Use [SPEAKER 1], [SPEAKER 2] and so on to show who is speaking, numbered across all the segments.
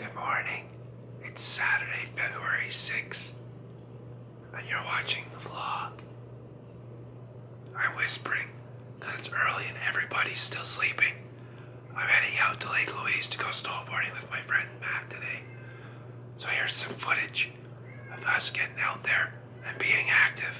[SPEAKER 1] Good morning. It's Saturday, February 6th, and you're watching the vlog. I'm whispering because it's early and everybody's still sleeping. I'm heading out to Lake Louise to go snowboarding with my friend Matt today. So here's some footage of us getting out there and being active.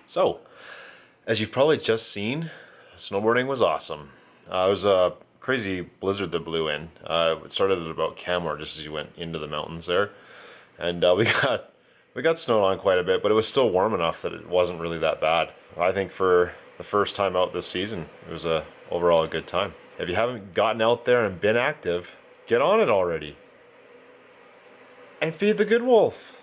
[SPEAKER 2] So, as you've probably just seen, snowboarding was awesome. It was a crazy blizzard that blew in. It started at about Canmore, just as you went into the mountains there, and we got snowed on quite a bit, but it was still warm enough that it wasn't really that bad. I think for the first time out this season, it was overall a good time. If you haven't gotten out there and been active, get on it already, and feed the good wolf.